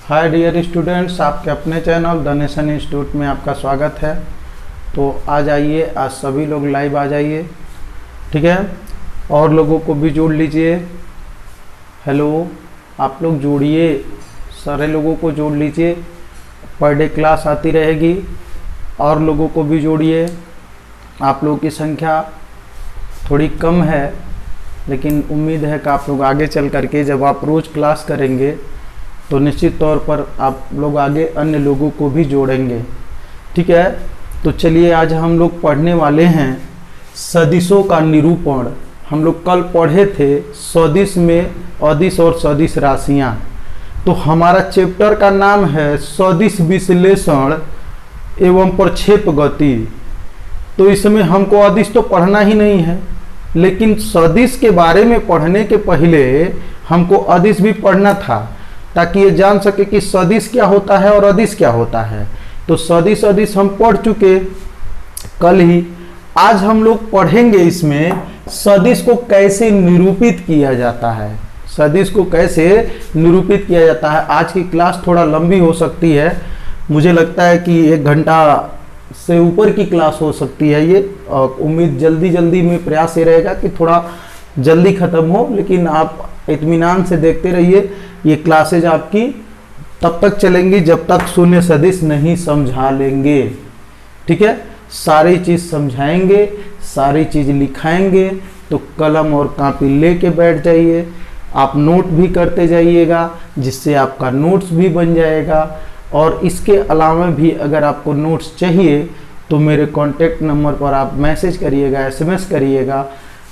Hi dear students, आपके अपने channel the nation institute में आपका स्वागत है। तो आ जाइए, आज सभी लोग लाइव आ जाइए, ठीक है। और लोगों को भी जोड़ लीजिए। हेलो, आप लोग जोड़िए, सारे लोगों को जोड़ लीजिए। पर डे क्लास आती रहेगी, और लोगों को भी जोड़िए। आप लोगों की संख्या थोड़ी कम है, लेकिन उम्मीद है कि आप लोग आगे चल करके जब आप रोज़ क्लास करेंगे तो निश्चित तौर पर आप लोग आगे अन्य लोगों को भी जोड़ेंगे, ठीक है। तो चलिए, आज हम लोग पढ़ने वाले हैं सदिशों का निरूपण। हम लोग कल पढ़े थे सदिश में अदिश और सदिश राशियाँ। तो हमारा चैप्टर का नाम है सदिश विश्लेषण एवं प्रक्षेप गति। तो इसमें हमको अदिश तो पढ़ना ही नहीं है, लेकिन सदिश के बारे में पढ़ने के पहले हमको अदिश भी पढ़ना था, ताकि ये जान सके कि सदिश क्या होता है और अदिश क्या होता है। तो सदिश अदिश हम पढ़ चुके कल ही। आज हम लोग पढ़ेंगे इसमें सदिश को कैसे निरूपित किया जाता है। सदिश को कैसे निरूपित किया जाता है। आज की क्लास थोड़ा लंबी हो सकती है, मुझे लगता है कि 1 घंटा से ऊपर की क्लास हो सकती है ये। और उम्मीद जल्दी में प्रयास ये रहेगा कि थोड़ा जल्दी ख़त्म हो, लेकिन आप इत्मीनान से देखते रहिए। ये क्लासेज आपकी तब तक चलेंगी जब तक शून्य सदिश नहीं समझा लेंगे, ठीक है। सारी चीज़ समझाएंगे, सारी चीज़ लिखाएंगे। तो कलम और कापी लेके बैठ जाइए, आप नोट भी करते जाइएगा, जिससे आपका नोट्स भी बन जाएगा। और इसके अलावा भी अगर आपको नोट्स चाहिए तो मेरे कॉन्टैक्ट नंबर पर आप मैसेज करिएगा, SMS करिएगा,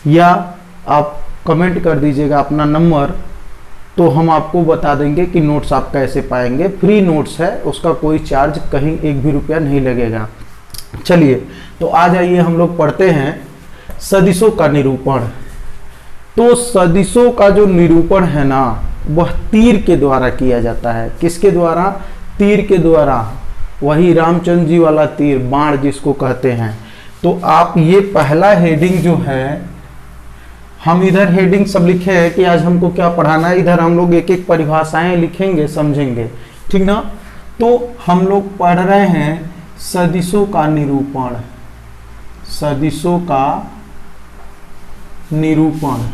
या आप कमेंट कर दीजिएगा अपना नंबर, तो हम आपको बता देंगे कि नोट्स आप कैसे पाएंगे। फ्री नोट्स है, उसका कोई चार्ज कहीं 1 भी रुपया नहीं लगेगा। चलिए, तो आ जाइए, हम लोग पढ़ते हैं सदिशों का निरूपण। तो सदिशों का जो निरूपण है ना, वह तीर के द्वारा किया जाता है। किसके द्वारा? तीर के द्वारा। वही रामचंद्र जी वाला तीर, बाण जिसको कहते हैं। तो आप ये पहला हेडिंग जो है, हम इधर हेडिंग सब लिखे हैं कि आज हमको क्या पढ़ाना है। इधर हम लोग एक एक परिभाषाएं लिखेंगे, समझेंगे, ठीक ना। तो हम लोग पढ़ रहे हैं सदिशों का निरूपण। सदिशों का निरूपण।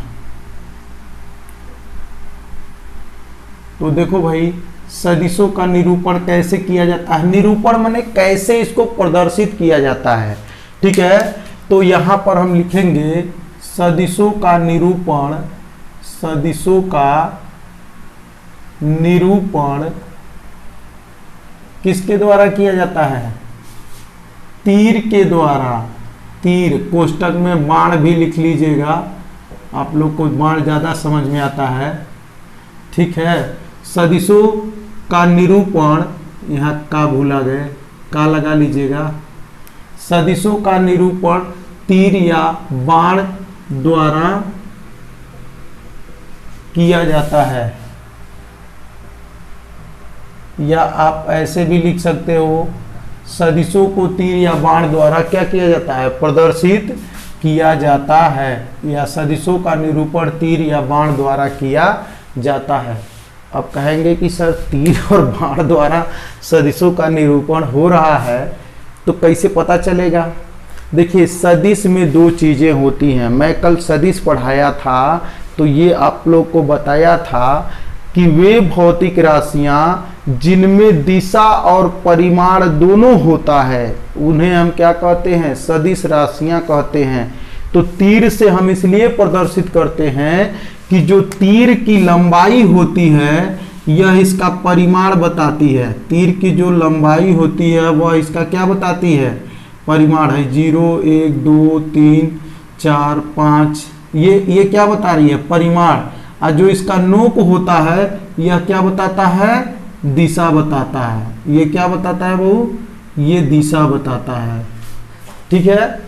तो देखो भाई, सदिशों का निरूपण कैसे किया जाता है। निरूपण माने कैसे इसको प्रदर्शित किया जाता है, ठीक है। तो यहां पर हम लिखेंगे सदिशों का निरूपण। सदिशों का निरूपण किसके द्वारा किया जाता है? तीर के द्वारा। तीर कोष्टक में बाण भी लिख लीजिएगा, आप लोग को बाण ज्यादा समझ में आता है, ठीक है। सदिशों का निरूपण, यहाँ का भूला गए, का लगा लीजिएगा। सदिशों का निरूपण तीर या बाण द्वारा किया जाता है। या आप ऐसे भी लिख सकते हो, सदिशों को तीर या बाण द्वारा क्या किया जाता है? प्रदर्शित किया जाता है। या सदिशों का निरूपण तीर या बाण द्वारा किया जाता है। अब कहेंगे कि सर, तीर और बाण द्वारा सदिशों का निरूपण हो रहा है, तो कैसे पता चलेगा? देखिए, सदिश में 2 चीज़ें होती हैं। मैं कल सदिश पढ़ाया था, तो ये आप लोग को बताया था कि वे भौतिक राशियां जिनमें दिशा और परिमाण दोनों होता है, उन्हें हम क्या कहते हैं? सदिश राशियां कहते हैं। तो तीर से हम इसलिए प्रदर्शित करते हैं कि जो तीर की लंबाई होती है, यह इसका परिमाण बताती है। तीर की जो लंबाई होती है वह इसका क्या बताती है? परिमाण है। 0, 1, 2, 3, 4, 5, ये क्या बता रही है? परिमाण। और जो इसका नोक होता है, यह क्या बताता है? दिशा बताता है। ये क्या बताता है बहू? ये दिशा बताता है, ठीक है।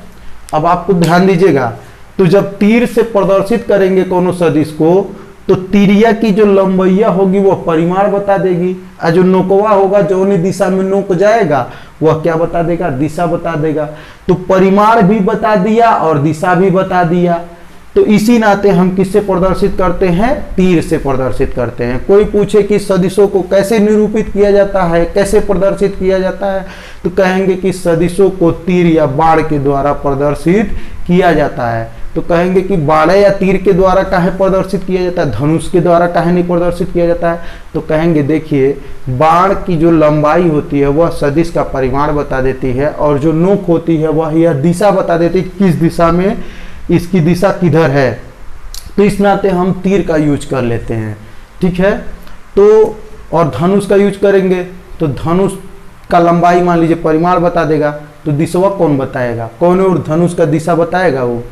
अब आपको ध्यान दीजिएगा, तो जब तीर से प्रदर्शित करेंगे कोनो सदिश को, तो तीरिया की जो लंबैया होगी वह परिमाण बता देगी, और जो नोकवा होगा, जो दिशा में नोक जाएगा, वह क्या बता देगा? दिशा बता देगा। तो परिमाण भी बता दिया और दिशा भी बता दिया। तो इसी नाते हम किससे प्रदर्शित करते हैं, तीर से प्रदर्शित करते हैं। कोई पूछे कि सदिशों को कैसे निरूपित किया जाता है, कैसे प्रदर्शित किया जाता है, तो कहेंगे कि सदिशों को तीर या बाण के द्वारा प्रदर्शित किया जाता है। तो कहेंगे कि बाण या तीर के द्वारा काहे प्रदर्शित किया जाता है, धनुष के द्वारा काहे नहीं प्रदर्शित किया जाता है। तो कहेंगे देखिए, बाण की जो लंबाई होती है वह सदिश का परिमाण बता देती है, और जो नोक होती है वह यह दिशा बता देती है, किस दिशा में, इसकी दिशा किधर है। तो इस नाते हम तीर का यूज कर लेते हैं, ठीक है। तो और धनुष का यूज करेंगे, तो धनुष का लंबाई मान लीजिए परिमाण बता देगा, तो दिशा कौन बताएगा, कौन और धनुष का दिशा बताएगा वो।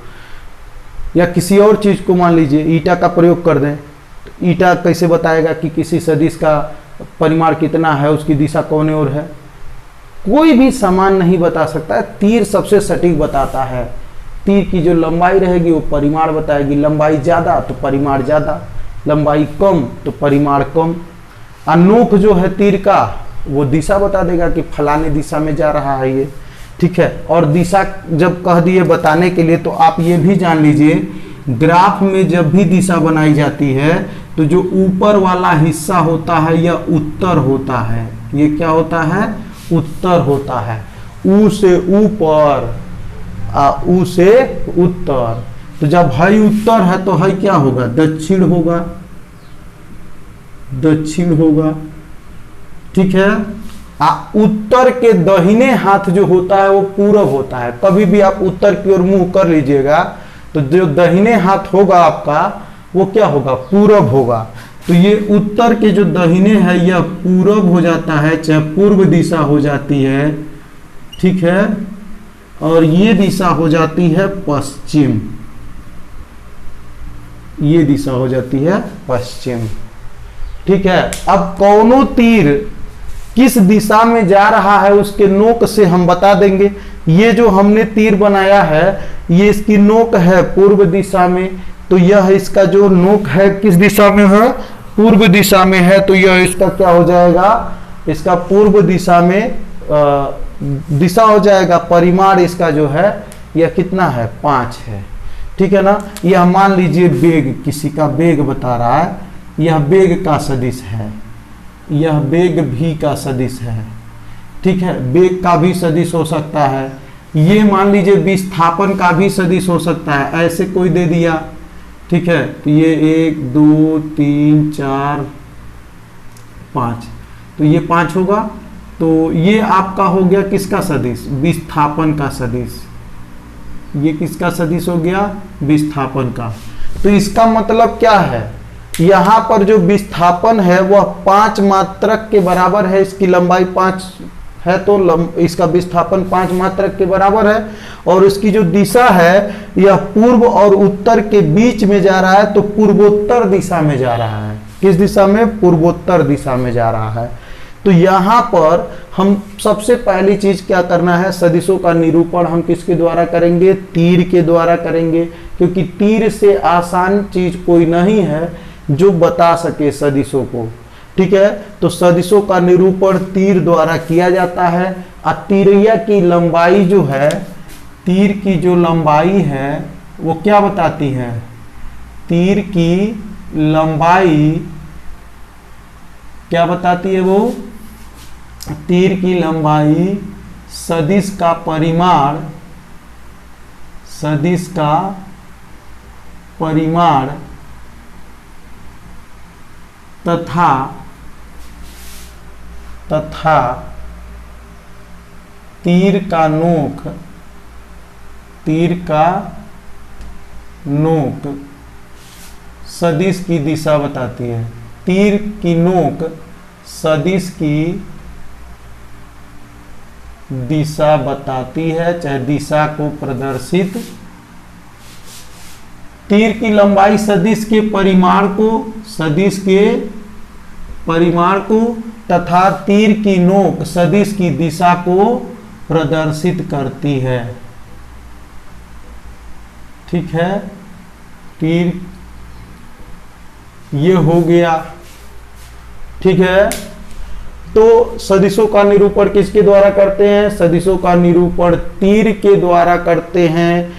या किसी और चीज को मान लीजिए ईटा का प्रयोग कर दें, तो ईटा कैसे बताएगा कि किसी सदिश का परिमाण कितना है, उसकी दिशा कौन और है। कोई भी सामान नहीं बता सकता है, तीर सबसे सटीक बताता है। तीर की जो लंबाई रहेगी वो परिमाण बताएगी, लंबाई ज्यादा तो परिमाण ज्यादा, लंबाई कम तो परिमाण कम। और नोक जो है तीर का वो दिशा बता देगा कि फलाने दिशा में जा रहा है ये, ठीक है। और दिशा जब कह दिए बताने के लिए, तो आप ये भी जान लीजिए, ग्राफ में जब भी दिशा बनाई जाती है तो जो ऊपर वाला हिस्सा होता है यह उत्तर होता है। ये क्या होता है, उत्तर होता है। ऊ से ऊपर, ऊ से उत्तर। तो जब है उत्तर है तो है क्या होगा, दक्षिण होगा, दक्षिण होगा, ठीक है। उत्तर के दाहिने हाथ जो होता है वो पूरब होता है। कभी भी आप उत्तर की ओर मुंह कर लीजिएगा तो जो दाहिने हाथ होगा आपका वो क्या होगा, पूरब होगा। तो ये उत्तर के जो दाहिने है यह पूरब हो जाता है, चाहे पूर्व दिशा हो जाती है, ठीक है। और ये दिशा हो जाती है पश्चिम, ये दिशा हो जाती है पश्चिम, ठीक है। अब कौनो तीर किस दिशा में जा रहा है उसके नोक से हम बता देंगे। ये जो हमने तीर बनाया है ये इसकी नोक है पूर्व दिशा में, तो यह इसका जो नोक है किस दिशा में है, पूर्व दिशा में है। तो यह इसका क्या हो जाएगा, इसका पूर्व दिशा में दिशा हो जाएगा। परिमाण इसका जो है यह कितना है, 5 है, ठीक है ना। यह मान लीजिए वेग, किसी का वेग बता रहा है, यह वेग का सदिश है, यह वेग भी का सदिश है, ठीक है। वेग का भी सदिश हो सकता है। ये मान लीजिए विस्थापन का भी सदिश हो सकता है, ऐसे कोई दे दिया, ठीक है। तो ये 1 2 3 4 5, तो ये 5 होगा। तो ये आपका हो गया किसका सदिश, विस्थापन का सदिश। ये किसका सदिश हो गया, विस्थापन का। तो इसका मतलब क्या है, यहाँ पर जो विस्थापन है वह 5 मात्रक के बराबर है। इसकी लंबाई 5 है तो इसका विस्थापन 5 मात्रक के बराबर है। और इसकी जो दिशा है यह पूर्व और उत्तर के बीच में जा रहा है, तो पूर्वोत्तर दिशा में जा रहा है। किस दिशा में, पूर्वोत्तर दिशा में जा रहा है। तो यहाँ पर हम सबसे पहली चीज क्या करना है, सदिशों का निरूपण हम किसके द्वारा करेंगे, तीर के द्वारा करेंगे। क्योंकि तीर से आसान चीज कोई नहीं है जो बता सके सदिशों को, ठीक है। तो सदिशों का निरूपण तीर द्वारा किया जाता है। और तीरिया की लंबाई जो है, तीर की जो लंबाई है वो क्या बताती है, तीर की लंबाई क्या बताती है, वो तीर की लंबाई सदिश का परिमाण, सदिश का परिमाण तथा तीर का नोक, तीर का नोक सदिश की दिशा बताती है। तीर की नोक सदिश की दिशा बताती है, चाहे दिशा को प्रदर्शित। तीर की लंबाई सदिश के परिमाण को, सदिश के परिमाण को तथा तीर की नोक सदिश की दिशा को प्रदर्शित करती है, ठीक है। तीर ये हो गया, ठीक है। तो सदिशों का निरूपण किसके द्वारा करते हैं, सदिशों का निरूपण तीर के द्वारा करते हैं।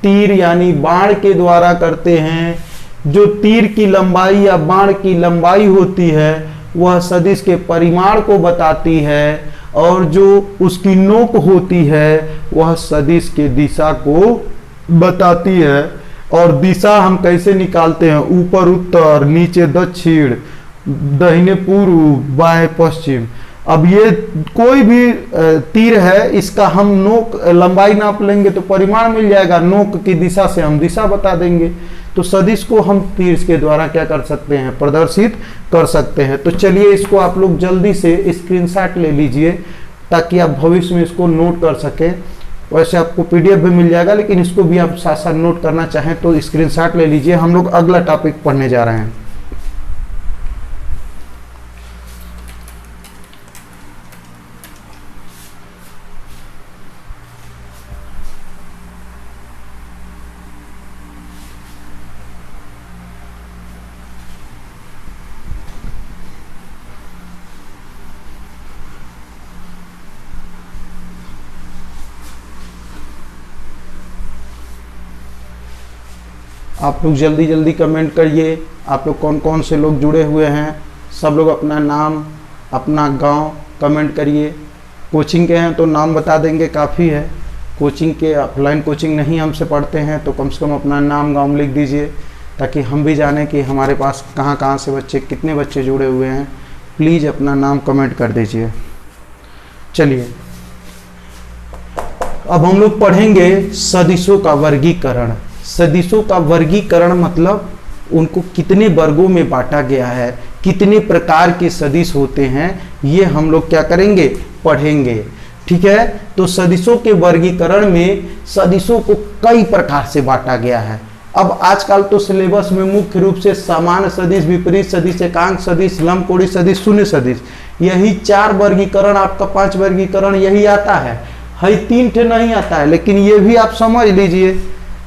तीर यानी बाण के द्वारा करते हैं। जो तीर की लंबाई या बाण की लंबाई होती है वह सदिश के परिमाण को बताती है, और जो उसकी नोक होती है वह सदिश के दिशा को बताती है। और दिशा हम कैसे निकालते हैं, ऊपर उत्तर, नीचे दक्षिण, दाहिने पूर्व, बाएं पश्चिम। अब ये कोई भी तीर है, इसका हम नोक लंबाई नाप लेंगे तो परिमाण मिल जाएगा, नोक की दिशा से हम दिशा बता देंगे। तो सदिश को हम तीर के द्वारा क्या कर सकते हैं, प्रदर्शित कर सकते हैं। तो चलिए इसको आप लोग जल्दी से स्क्रीनशॉट ले लीजिए ताकि आप भविष्य में इसको नोट कर सकें। वैसे आपको पीडीएफ भी मिल जाएगा, लेकिन इसको भी आप साथ साथ नोट करना चाहें तो स्क्रीनशॉट ले लीजिए। हम लोग अगला टॉपिक पढ़ने जा रहे हैं। आप लोग जल्दी जल्दी कमेंट करिए, आप लोग कौन कौन से लोग जुड़े हुए हैं, सब लोग अपना नाम अपना गांव कमेंट करिए। कोचिंग के हैं तो नाम बता देंगे, काफ़ी है। कोचिंग के ऑफलाइन कोचिंग नहीं हमसे पढ़ते हैं तो कम से कम अपना नाम गांव लिख दीजिए ताकि हम भी जानें कि हमारे पास कहाँ कहाँ से बच्चे, कितने बच्चे जुड़े हुए हैं। प्लीज़ अपना नाम कमेंट कर दीजिए। चलिए अब हम लोग पढ़ेंगे सदिशों का वर्गीकरण। सदिशों का वर्गीकरण मतलब उनको कितने वर्गों में बांटा गया है, कितने प्रकार के सदिश होते हैं, ये हम लोग क्या करेंगे, पढ़ेंगे। ठीक है, तो सदिशों के वर्गीकरण में सदिशों को कई प्रकार से बांटा गया है। अब आजकल तो सिलेबस में मुख्य रूप से सामान्य सदिश, विपरीत सदिश, एकांक सदिश, लंबकोणीय सदिश, शून्य सदिश, यही 4 वर्गीकरण, आपका 5 वर्गीकरण यही आता है। 3 ठे नहीं आता है, लेकिन ये भी आप समझ लीजिए।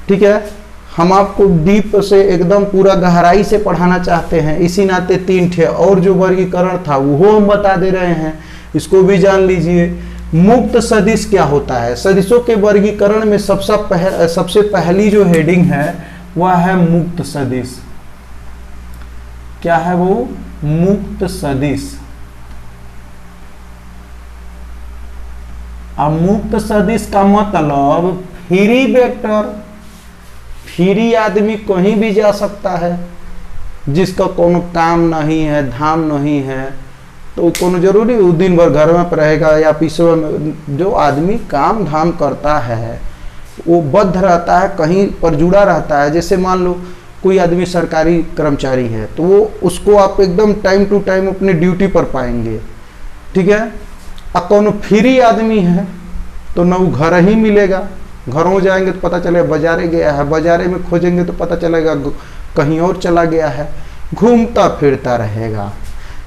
ठीक है, हम आपको डीप से एकदम पूरा गहराई से पढ़ाना चाहते हैं, इसी नाते 3 ठे और जो वर्गीकरण था वो हम बता दे रहे हैं, इसको भी जान लीजिए। मुक्त सदिश क्या होता है? सदिशों के वर्गीकरण में सबसे पहली जो हेडिंग है वह है मुक्त सदिश। क्या है वो? मुक्त सदिश। अब मुक्त सदिश का मतलब फ्री वेक्टर, फ्री आदमी कहीं भी जा सकता है, जिसका कोनो काम नहीं है, धाम नहीं है, तो कोनो जरूरी वो दिन भर घर में रहेगा या ऑफिसों में। जो आदमी काम धाम करता है वो बद्ध रहता है, कहीं पर जुड़ा रहता है। जैसे मान लो कोई आदमी सरकारी कर्मचारी है तो वो उसको आप एकदम टाइम टू टाइम अपने ड्यूटी पर पाएंगे। ठीक है, अब कोनो फ्री आदमी है तो न वो घर ही मिलेगा, घरों जाएंगे तो पता चलेगा बाजारे गया है, बाजारे में खोजेंगे तो पता चलेगा कहीं और चला गया है, घूमता फिरता रहेगा।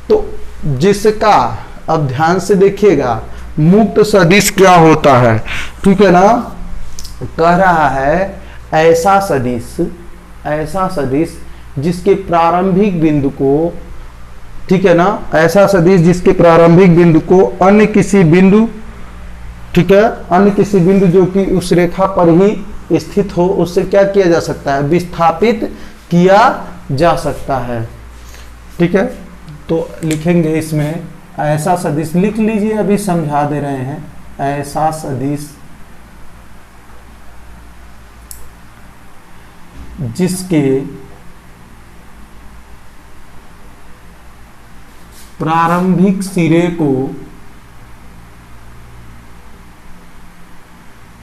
तो जिसका, अब ध्यान से देखिएगा, मुक्त सदिश क्या होता है। ठीक है ना, कह रहा है ऐसा सदिश जिसके प्रारंभिक बिंदु को, ठीक है ना, ऐसा सदिश जिसके प्रारंभिक बिंदु को अन्य किसी बिंदु, ठीक है, अन्य किसी बिंदु जो कि उस रेखा पर ही स्थित हो, उससे क्या किया जा सकता है, विस्थापित किया जा सकता है। ठीक है, तो लिखेंगे इसमें ऐसा सदिश, लिख लीजिए, अभी समझा दे रहे हैं। ऐसा सदिश जिसके प्रारंभिक सिरे को,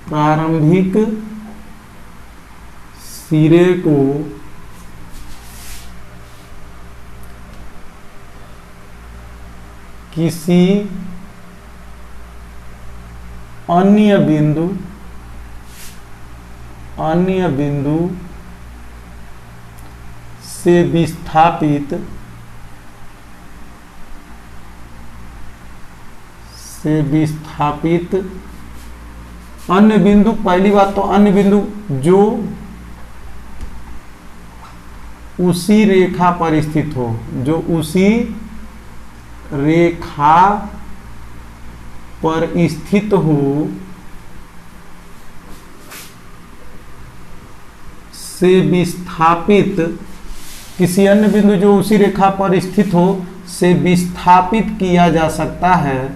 प्रारंभिक सिरे को किसी अन्य बिंदु से विस्थापित अन्य बिंदु, पहली बात तो अन्य बिंदु जो उसी रेखा पर स्थित हो, जो उसी रेखा पर स्थित हो, से विस्थापित, किसी अन्य बिंदु जो उसी रेखा पर स्थित हो से विस्थापित किया जा सकता है,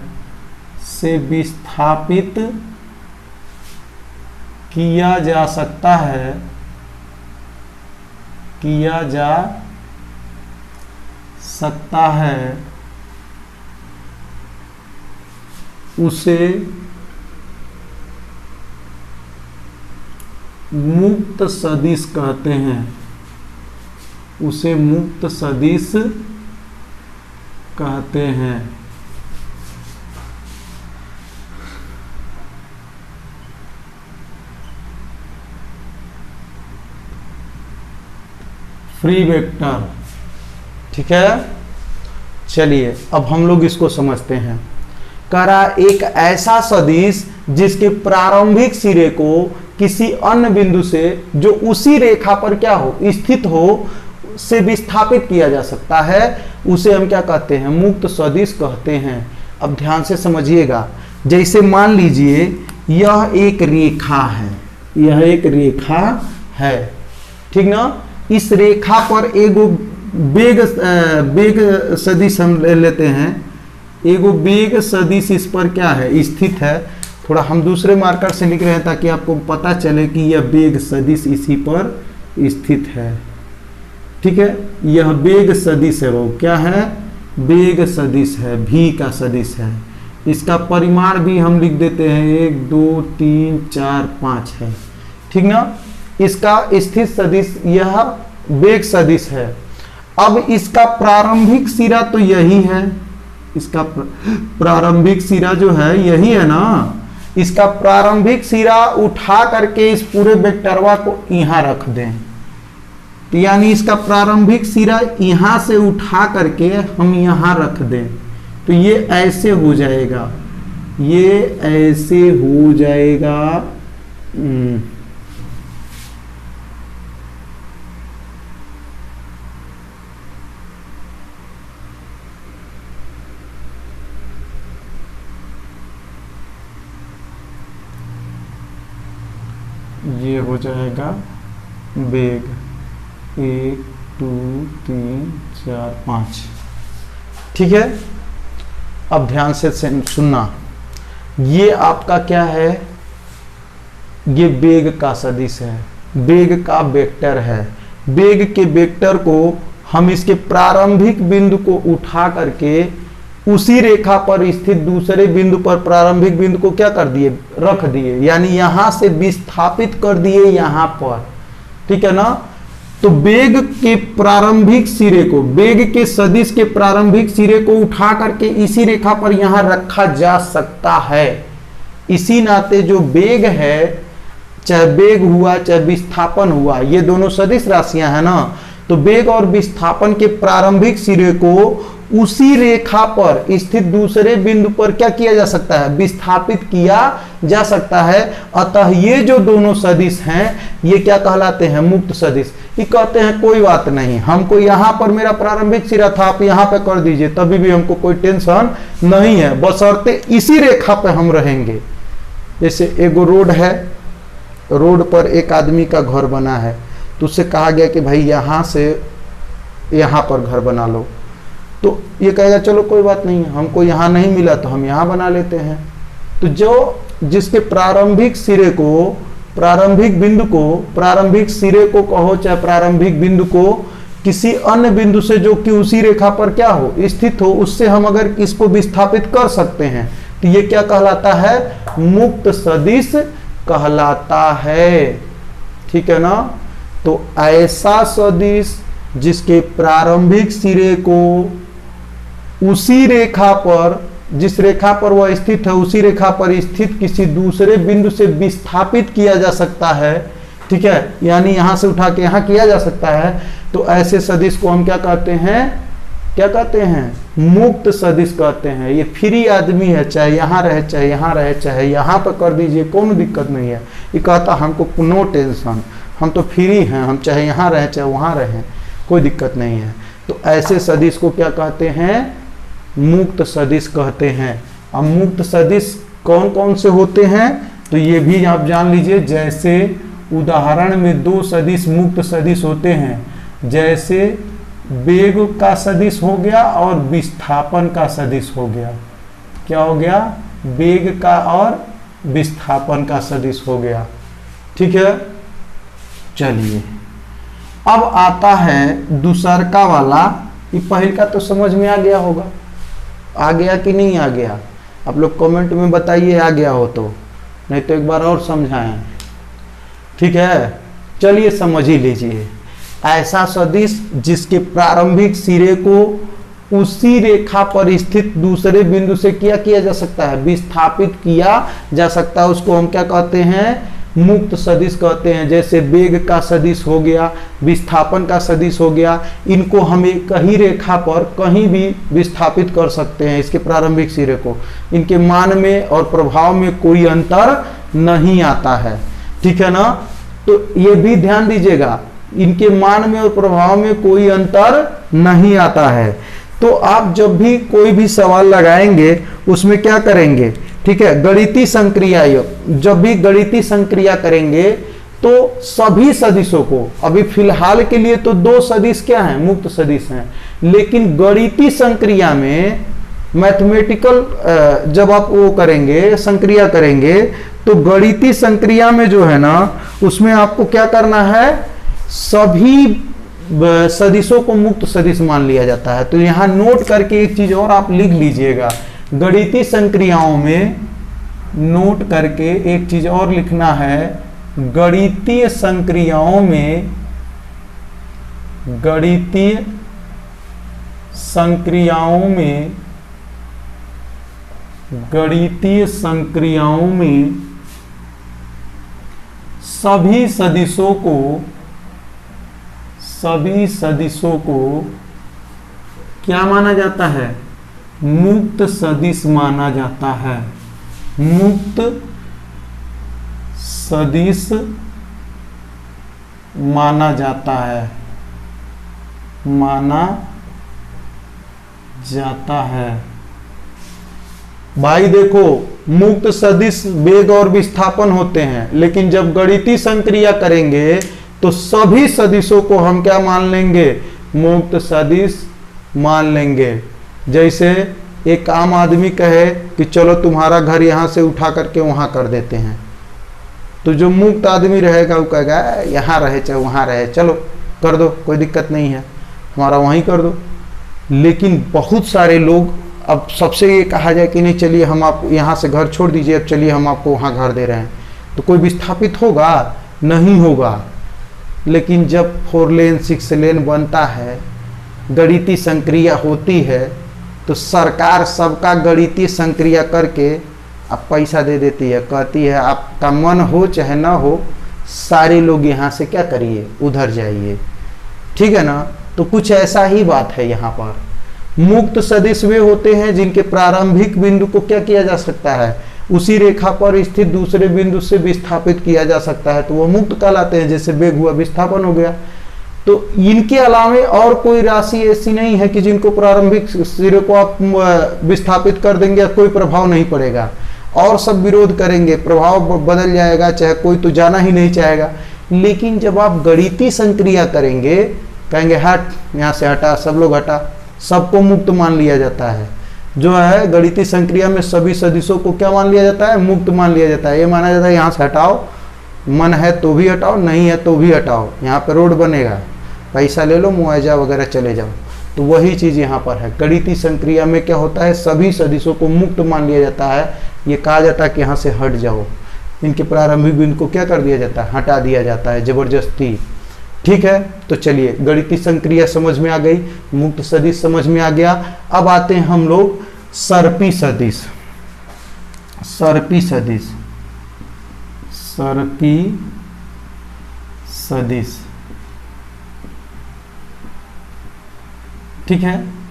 से विस्थापित किया जा सकता है, किया जा सकता है, उसे मुक्त सदिश कहते हैं, उसे मुक्त सदिश कहते हैं। फ्री वेक्टर, ठीक है। चलिए अब हम लोग इसको समझते हैं। कह रहा एक ऐसा सदिश जिसके प्रारंभिक सिरे को किसी अन्य बिंदु से जो उसी रेखा पर क्या हो, स्थित हो, से विस्थापित किया जा सकता है, उसे हम क्या कहते हैं, मुक्त सदिश कहते हैं। अब ध्यान से समझिएगा, जैसे मान लीजिए यह एक रेखा है, यह एक रेखा है, ठीक ना। इस रेखा पर एगो वेग सदिश हम ले लेते हैं, एगो वेग सदिश इस पर क्या है, स्थित है। थोड़ा हम दूसरे मार्कर से लिख रहे हैं ताकि आपको पता चले कि यह वेग सदिश इसी पर स्थित है, ठीक है। यह वेग सदिश है, वो क्या है, वेग सदिश है, भी का सदिश है। इसका परिमाण भी हम लिख देते हैं 1 2 3 4 5 है, ठीक ना। इसका स्थित सदिश यह वेग सदिश है। अब इसका प्रारंभिक सिरा तो यही है, इसका प्रारंभिक सिरा जो है यही है ना। इसका प्रारंभिक सिरा उठा करके इस पूरे वेक्टरवा को यहां रख दें, तो यानी इसका प्रारंभिक सिरा यहां से उठा करके हम यहां रख दें, तो ये ऐसे हो जाएगा, ये ऐसे हो जाएगा। ये हो जाएगा वेग 1 2 3 4 5, ठीक है। अब ध्यान से सुनना, ये आपका क्या है, ये वेग का सदिश है, वेग का वेक्टर है। वेग के वेक्टर को हम इसके प्रारंभिक बिंदु को उठा करके उसी रेखा पर स्थित दूसरे बिंदु पर प्रारंभिक बिंदु को क्या कर दिए, रख दिए, यानी यहां से विस्थापित कर दिए यहां पर, ठीक है ना। तो वेग के प्रारंभिक सिरे को, वेग के सदिश के प्रारंभिक सिरे को उठा करके इसी रेखा पर यहां रखा जा सकता है। इसी नाते जो वेग है, चाहे वेग हुआ चाहे विस्थापन हुआ, ये दोनों सदिश राशियां हैं ना, तो वेग और विस्थापन के प्रारंभिक सिरे को उसी रेखा पर स्थित दूसरे बिंदु पर क्या किया जा सकता है, विस्थापित किया जा सकता है। अतः ये जो दोनों सदिश हैं ये क्या कहलाते हैं, मुक्त सदिश। ये कहते हैं कोई बात नहीं, हमको यहाँ पर मेरा प्रारंभिक सिरा था, आप यहाँ पे कर दीजिए, तभी भी हमको कोई टेंशन नहीं है, बशर्ते इसी रेखा पे हम रहेंगे। जैसे एगो रोड है, रोड पर एक आदमी का घर बना है, तो उससे कहा गया कि भाई यहाँ से यहाँ पर घर बना लो, तो ये कहेगा चलो कोई बात नहीं, हमको यहाँ नहीं मिला तो हम यहाँ बना लेते हैं। तो जो जिसके प्रारंभिक सिरे को, प्रारंभिक बिंदु को, प्रारंभिक सिरे को कहो चाहे प्रारंभिक बिंदु को किसी अन्य बिंदु से जो कि उसी रेखा पर क्या हो, स्थित हो, उससे हम अगर इसको विस्थापित कर सकते हैं तो ये क्या कहलाता है, मुक्त सदिश कहलाता है, ठीक है ना। तो ऐसा सदिश जिसके प्रारंभिक सिरे को उसी रेखा पर, जिस रेखा पर वह स्थित है उसी रेखा पर स्थित किसी दूसरे बिंदु से विस्थापित किया जा सकता है, ठीक है, यानी यहां से उठा के यहां किया जा सकता है, तो ऐसे सदिश को हम क्या कहते हैं, क्या कहते हैं, मुक्त सदिश कहते हैं। ये फ्री आदमी है, चाहे यहाँ रहे चाहे यहाँ रहे चाहे यहाँ पर कर दीजिए, कोई दिक्कत नहीं है। ये कहता हमको नो टेंशन, हम तो फ्री हैं, हम चाहे यहाँ रहे चाहे वहाँ रहें, कोई दिक्कत नहीं है। तो ऐसे सदिश को क्या कहते हैं, मुक्त सदिश कहते हैं। अब मुक्त सदिश कौन कौन से होते हैं तो ये भी आप जान लीजिए, जैसे उदाहरण में दो सदिश मुक्त सदिश होते हैं, जैसे वेग का सदिश हो गया और विस्थापन का सदिश हो गया। क्या हो गया? वेग का और विस्थापन का सदिश हो गया। ठीक है, चलिए अब आता है दूसर का वाला। ये पहले का तो समझ में आ गया होगा, आ गया कि नहीं आ गया? आप लोग कमेंट में बताइए आ गया हो तो, नहीं तो एक बार और समझाएं। ठीक है, चलिए समझ ही लीजिए। ऐसा सदिश जिसके प्रारंभिक सिरे को उसी रेखा पर स्थित दूसरे बिंदु से क्या किया जा सकता है? विस्थापित किया जा सकता है। उसको हम क्या कहते हैं? मुक्त सदिश कहते हैं। जैसे वेग का सदिश हो गया, विस्थापन का सदिश हो गया, इनको हम एक ही रेखा पर कहीं भी विस्थापित कर सकते हैं। इसके प्रारंभिक सिरे को, इनके मान में और प्रभाव में कोई अंतर नहीं आता है। ठीक है ना? तो ये भी ध्यान दीजिएगा, इनके मान में और प्रभाव में कोई अंतर नहीं आता है। तो आप जब भी कोई भी सवाल लगाएंगे उसमें क्या करेंगे? ठीक है, गणितीय संक्रिया, जब भी गणितीय संक्रिया करेंगे तो सभी सदिशों को, अभी फिलहाल के लिए तो दो सदिश क्या हैं? मुक्त सदिश हैं, लेकिन गणितीय संक्रिया में मैथमेटिकल जब आप वो करेंगे, संक्रिया करेंगे, तो गणितीय संक्रिया में जो है ना, उसमें आपको क्या करना है? सभी सदिशों को मुक्त सदिश मान लिया जाता है। तो यहां नोट करके एक चीज और आप लिख लीजिएगा, गणितीय संक्रियाओं में नोट करके एक चीज और लिखना है, गणितीय संक्रियाओं में, गणितीय संक्रियाओं में, गणितीय संक्रियाओं में सभी सदिशों को क्या माना जाता है? मुक्त सदिश माना जाता है। मुक्त सदिश माना जाता है, माना जाता है। भाई देखो, मुक्त सदिश वेग और विस्थापन होते हैं, लेकिन जब गणितीय संक्रिया करेंगे तो सभी सदिशों को हम क्या मान लेंगे? मुक्त सदिश मान लेंगे। जैसे एक आम आदमी कहे कि चलो तुम्हारा घर यहां से उठा करके वहां कर देते हैं, तो जो मुक्त आदमी रहेगा वो कहेगा यहां रहे चाहे वहां रहे, चलो कर दो, कोई दिक्कत नहीं है, हमारा वहीं कर दो। लेकिन बहुत सारे लोग, अब सबसे ये कहा जाए कि नहीं चलिए हम आप यहाँ से घर छोड़ दीजिए, अब चलिए हम आपको वहाँ घर दे रहे हैं, तो कोई विस्थापित होगा? नहीं होगा। लेकिन जब 4 लेन 6 लेन बनता है, गणितीय संक्रिया होती है, तो सरकार सबका गणितीय संक्रिया करके अब पैसा दे देती है, कहती है आपका मन हो चाहे ना हो, सारे लोग यहाँ से क्या करिए? उधर जाइए। ठीक है ना? तो कुछ ऐसा ही बात है यहाँ पर। मुक्त सदिश वे होते हैं जिनके प्रारंभिक बिंदु को क्या किया जा सकता है? उसी रेखा पर स्थित दूसरे बिंदु से विस्थापित किया जा सकता है, तो वो मुक्त कहलाते हैं। जैसे वेग हुआ, विस्थापन हो गया। तो इनके अलावे और कोई राशि ऐसी नहीं है कि जिनको प्रारंभिक सिरे को आप विस्थापित कर देंगे, कोई प्रभाव नहीं पड़ेगा, और सब विरोध करेंगे, प्रभाव बदल जाएगा, चाहे कोई तो जाना ही नहीं चाहेगा। लेकिन जब आप गणितीय संक्रिया करेंगे, कहेंगे हट, यहाँ से हटा, सब लोग हटा, सबको मुक्त मान लिया जाता है। जो है गणितीय संक्रिया में सभी सदिशों को क्या मान लिया जाता है? मुक्त मान लिया जाता है। ये माना जाता है यहाँ से हटाओ, मन है तो भी हटाओ, नहीं है तो भी हटाओ, यहाँ पे रोड बनेगा, पैसा ले लो, मुआवजा वगैरह चले जाओ। तो वही चीज़ यहाँ पर है। गणितीय संक्रिया में क्या होता है? सभी सदिशों को मुक्त मान लिया जाता है। ये कहा जाता है कि यहाँ से हट जाओ, इनके प्रारंभिक बिंदु को क्या कर दिया जाता है? हटा दिया जाता है जबरदस्ती। ठीक है, तो चलिए गणितीय संक्रिया समझ में आ गई, मुक्त सदिश समझ में आ गया। अब आते हैं हम लोग सर्पी सदिश। सर्पी सदिश, सर्पी सदिश, ठीक है।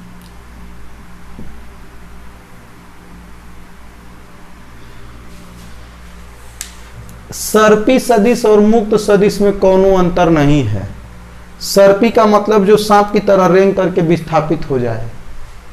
सर्पी सदिश और मुक्त सदिश में कोनो अंतर नहीं है। सर्पी का मतलब जो सांप की तरह रेंग करके विस्थापित हो जाए,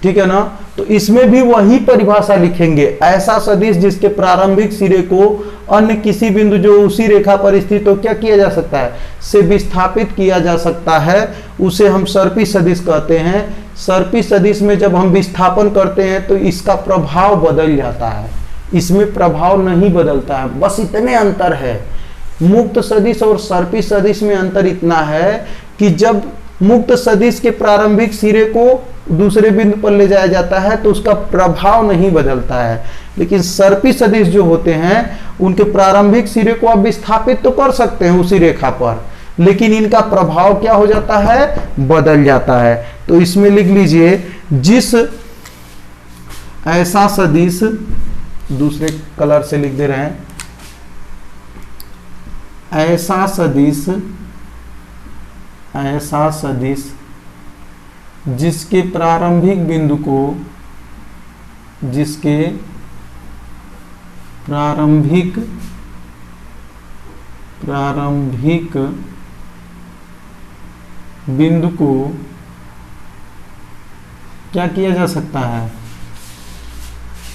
ठीक है ना। तो इसमें भी वही परिभाषा लिखेंगे, ऐसा सदिश जिसके प्रारंभिक सिरे को अन्य किसी बिंदु जो उसी रेखा पर स्थित हो क्या किया जा सकता है, से विस्थापित किया जा सकता है, उसे हम सर्पी सदिश कहते हैं। सर्पी सदिश में जब हम विस्थापन करते हैं तो इसका प्रभाव बदल जाता है, इसमें प्रभाव नहीं बदलता है, बस इतने अंतर है। मुक्त सदिश और सर्पी सदिश में अंतर इतना है कि जब मुक्त सदिश के प्रारंभिक सिरे को दूसरे बिंदु पर ले जाया जाता है तो उसका प्रभाव नहीं बदलता है, लेकिन सर्पी सदिश जो होते हैं उनके प्रारंभिक सिरे को आप विस्थापित तो कर सकते हैं उसी रेखा पर, लेकिन इनका प्रभाव क्या हो जाता है, बदल जाता है। तो इसमें लिख लीजिए, जिस ऐसा सदिश, दूसरे कलर से लिख दे रहे हैं, ऐसा सदिश जिसके प्रारंभिक बिंदु को, जिसके प्रारंभिक बिंदु को क्या किया जा सकता है,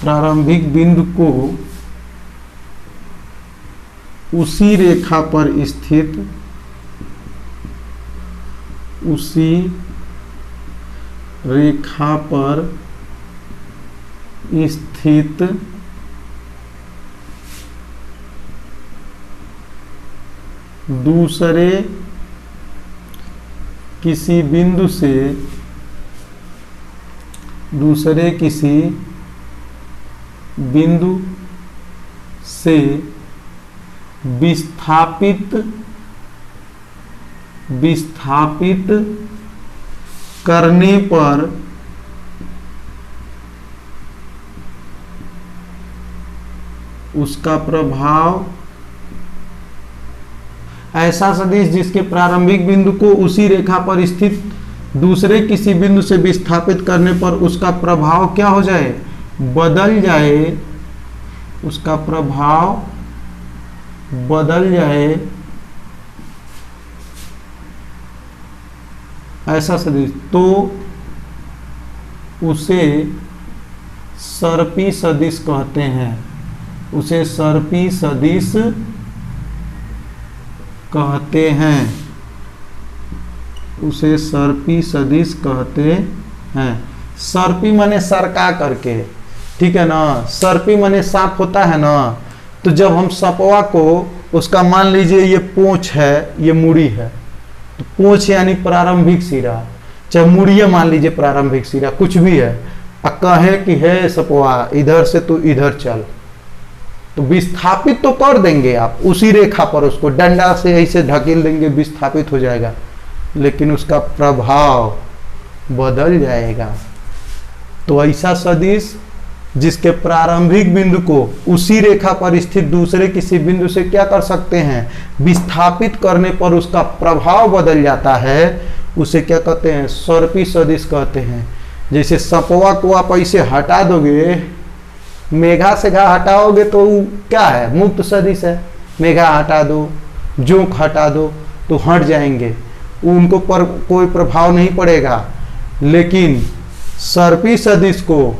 प्रारंभिक बिंदु को उसी रेखा पर स्थित, उसी रेखा पर स्थित दूसरे किसी बिंदु से, दूसरे किसी बिंदु से विस्थापित करने पर उसका प्रभाव, ऐसा सदिश जिसके प्रारंभिक बिंदु को उसी रेखा पर स्थित दूसरे किसी बिंदु से विस्थापित करने पर उसका प्रभाव क्या हो जाए, बदल जाए, उसका प्रभाव बदल जाए, ऐसा सदिश, तो उसे सर्पी सदिश कहते हैं, उसे सर्पी सदिश कहते हैं, उसे सर्पी सदिश कहते हैं। सर्पी माने सरका करके, ठीक है ना। सर्पी माने सांप होता है ना, तो जब हम सपवा को, उसका मान लीजिए ये पूंछ है, ये मुड़ी है, तो पूंछ यानी प्रारंभिक सिरा, चाहे मुड़िया मान लीजिए प्रारंभिक सिरा, कुछ भी है, और कहे कि है सपवा इधर से तो इधर चल, तो विस्थापित तो कर देंगे आप उसी रेखा पर, उसको डंडा से ऐसे ढकेल देंगे, विस्थापित हो जाएगा, लेकिन उसका प्रभाव बदल जाएगा। तो ऐसा सदिश जिसके प्रारंभिक बिंदु को उसी रेखा पर स्थित दूसरे किसी बिंदु से क्या कर सकते हैं, विस्थापित करने पर उसका प्रभाव बदल जाता है, उसे क्या कहते हैं, सर्पी सदिश कहते हैं। जैसे सपवा को आप ऐसे हटा दोगे, मेघा से घा हटाओगे तो क्या है, मुक्त सदिश है, मेघा हटा दो, जोंक हटा दो तो हट जाएंगे, उनको पर कोई प्रभाव नहीं पड़ेगा। लेकिन सर्पी सदिश को,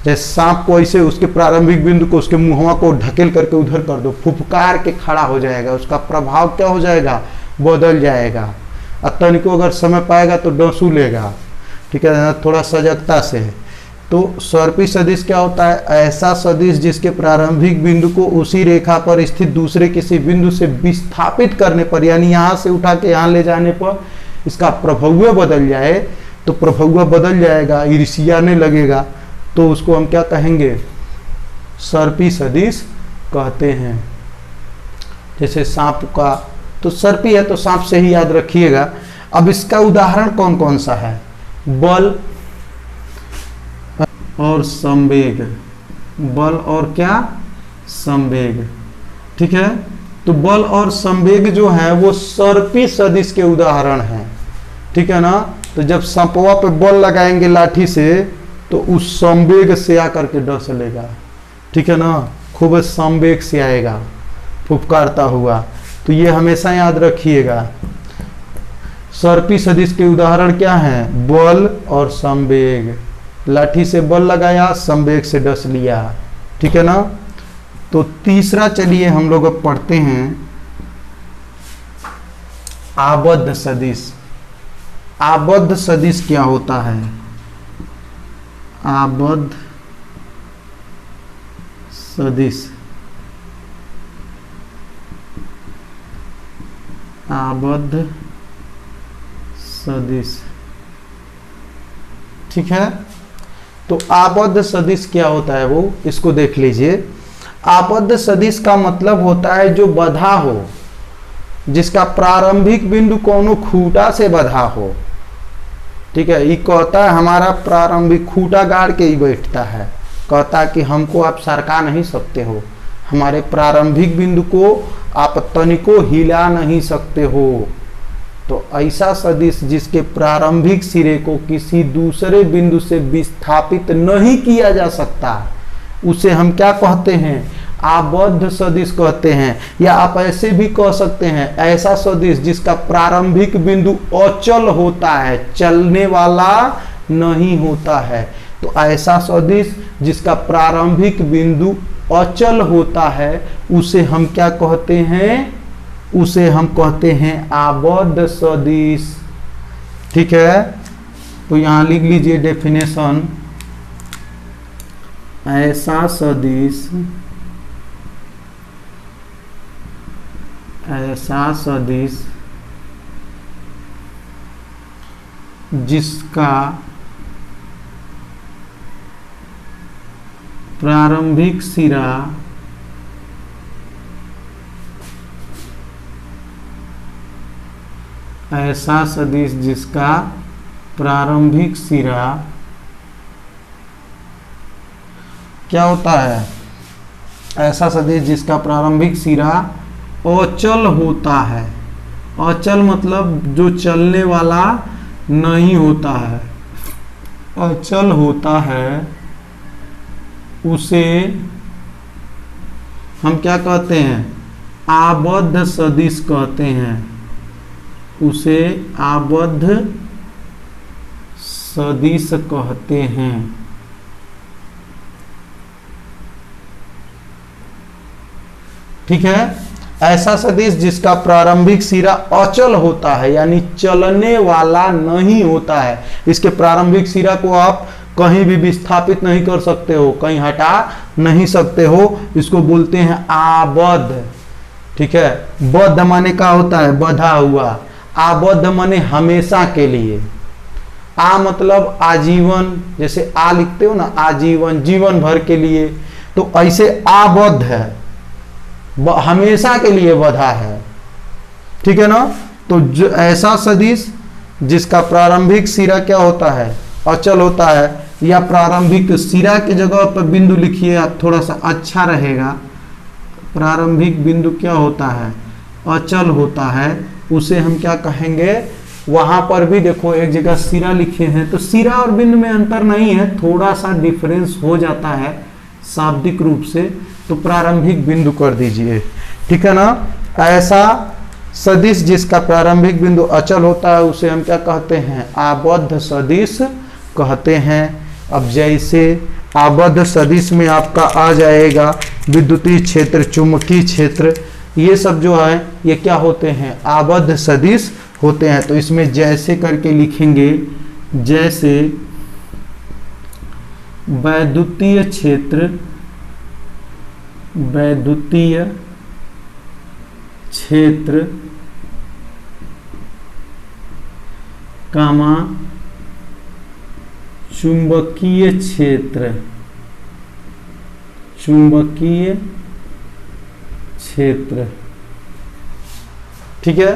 जैसे सांप को ऐसे उसके प्रारंभिक बिंदु को उसके मुंहवा को ढकेल करके उधर कर दो, फुफकार के खड़ा हो जाएगा, उसका प्रभाव क्या हो जाएगा, बदल जाएगा। तनिको अगर समय पाएगा तो डंसू लेगा, ठीक है, थोड़ा सजगता से। तो सर्पी सदिश क्या होता है, ऐसा सदिश जिसके प्रारंभिक बिंदु को उसी रेखा पर स्थित दूसरे किसी बिंदु से विस्थापित करने पर, यानी यहाँ से उठा के यहाँ ले जाने पर इसका प्रभुत्व बदल जाए, तो प्रभुत्व बदल जाएगा, ईर्ष्याने लगेगा, तो उसको हम क्या कहेंगे, सर्पी सदिश कहते हैं। जैसे सांप का तो सर्पी है तो सांप से ही याद रखिएगा। अब इसका उदाहरण कौन कौन सा है, बल और संवेग, बल और क्या, संवेग, ठीक है। तो बल और संवेग जो है वो सर्पी सदिश के उदाहरण हैं, ठीक है ना। तो जब सांपवा पे बल लगाएंगे लाठी से तो उस संवेग से आकर के डसलेगा, ठीक है ना, खूब संवेग से आएगा फुफकारता हुआ। तो ये हमेशा याद रखिएगा, सर्पी सदिश के उदाहरण क्या हैं, बल और संवेग, लाठी से बल लगाया, समवेग से डस लिया, ठीक है ना। तो तीसरा चलिए हम लोग अब पढ़ते हैं आबद्ध सदिश। आबद्ध सदिश क्या होता है? आबद्ध सदिश, आबद्ध सदिश, ठीक है। तो आबद्ध सदिश क्या होता है वो इसको देख लीजिए। आबद्ध सदिश का मतलब होता है जो बधा हो, जिसका प्रारंभिक बिंदु कोनो खूंटा से बधा हो, ठीक है। ये कहता है हमारा प्रारंभिक खूंटा गाड़ के ही बैठता है, कहता है कि हमको आप सरका नहीं सकते हो, हमारे प्रारंभिक बिंदु को आप तनिको हिला नहीं सकते हो। तो ऐसा सदिश जिसके प्रारंभिक सिरे को किसी दूसरे बिंदु से विस्थापित नहीं किया जा सकता, उसे हम क्या कहते हैं? आबद्ध सदिश कहते हैं। या आप ऐसे भी कह सकते हैं ऐसा सदिश जिसका प्रारंभिक बिंदु अचल होता है, चलने वाला नहीं होता है। तो ऐसा सदिश जिसका प्रारंभिक बिंदु अचल होता है उसे हम क्या कहते हैं? उसे हम कहते हैं आबद्ध सदिश, ठीक है। तो यहां लिख लीजिए डेफिनेशन, ऐसा सदिश, ऐसा सदिश जिसका प्रारंभिक सिरा ऐसा सदिश जिसका प्रारंभिक सिरा क्या होता है? ऐसा सदिश जिसका प्रारंभिक सिरा अचल होता है। अचल मतलब जो चलने वाला नहीं होता है, अचल होता है, उसे हम क्या कहते हैं? आबद्ध सदिश कहते हैं। उसे आबद्ध सदिश कहते हैं, ठीक है। ऐसा सदिश जिसका प्रारंभिक सिरा अचल होता है, यानी चलने वाला नहीं होता है। इसके प्रारंभिक सिरा को आप कहीं भी विस्थापित नहीं कर सकते हो, कहीं हटा नहीं सकते हो, इसको बोलते हैं आबद्ध, ठीक है। बद्ध माने का होता है बधा हुआ, आबद्ध माने हमेशा के लिए। आ मतलब आजीवन, जैसे आ लिखते हो ना, आजीवन, जीवन भर के लिए। तो ऐसे आबद्ध है, हमेशा के लिए बधा है, ठीक है ना। तो जो ऐसा सदिश जिसका प्रारंभिक सिरा क्या होता है? अचल होता है, या प्रारंभिक सिरा की जगह पर बिंदु लिखिए आप, थोड़ा सा अच्छा रहेगा। प्रारंभिक बिंदु क्या होता है? अचल होता है, उसे हम क्या कहेंगे? वहां पर भी देखो एक जगह सिरा लिखे हैं, तो सिरा और बिंदु में अंतर नहीं है, थोड़ा सा डिफरेंस हो जाता है शाब्दिक रूप से, तो प्रारंभिक बिंदु कर दीजिए, ठीक है ना। ऐसा सदिश जिसका प्रारंभिक बिंदु अचल होता है उसे हम क्या कहते हैं? आबद्ध सदिश कहते हैं। अब जैसे आबद्ध सदिश में आपका आ जाएगा विद्युतीय क्षेत्र, चुंबकीय क्षेत्र, ये सब जो है ये क्या होते हैं? आबद्ध सदिश होते हैं। तो इसमें जैसे करके लिखेंगे, जैसे वैद्युतीय क्षेत्र, वैद्युतीय क्षेत्र कामा चुंबकीय क्षेत्र, चुंबकीय क्षेत्र, ठीक है।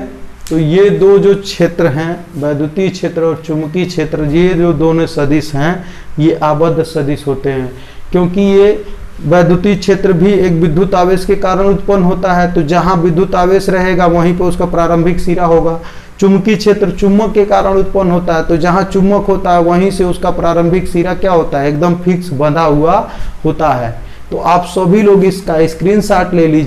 तो ये दो जो क्षेत्र हैं, वैद्युतीय क्षेत्र और चुंबकीय क्षेत्र, ये जो दोनों सदिश हैं ये आबद्ध सदिश होते हैं, क्योंकि ये वैद्युतीय क्षेत्र भी एक विद्युत आवेश के कारण उत्पन्न होता है। तो जहां विद्युत आवेश रहेगा वहीं पर उसका प्रारंभिक सिरा होगा। चुंबकीय क्षेत्र चुंबक के कारण उत्पन्न होता है, तो जहां चुंबक होता है वहीं से उसका प्रारंभिक सिरा क्या होता है? एकदम फिक्स बंधा हुआ होता है। तो आप सभी लोग इसका स्क्रीनशॉट ले लीजिए।